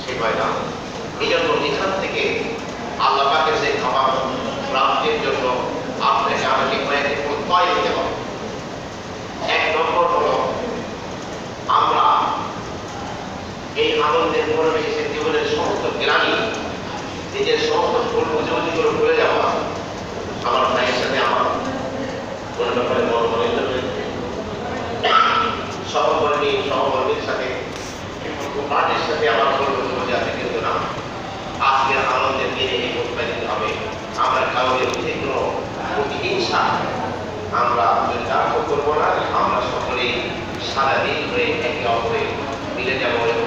সে ময়দান। এই জন্য এখান থেকে আল্লাহ পাকের সেই খাবার প্রাপ্তির জন্য আপনাকে আমাকে কয়েকটি প্রত্যয় দিতে হবে। এক নম্বর হলো আমরা এই আনন্দের পরিবেশে জীবনের সমস্ত গ্রামী নিজের সমস্ত ভুল বুঝাবুঝিগুলো ভুলে যাওয়া। আমার ভাইয়ের সাথে আমার কোনো ব্যাপারে মনোমালিন্য হয়েছে, সহকর্মীর সাথে পার্টির সাথে আমার ভুল বুঝাবুঝি আছে, কিন্তু না, আজকের আনন্দের দিনে এই উৎপাদিত হবে। আমরা কাউকে তীব্র প্রতিহিংসা আমরা চরিতার্থ করবো না। আমরা সকলেই সারাদিন হয়ে একে অপরে মিলে যাবো এবং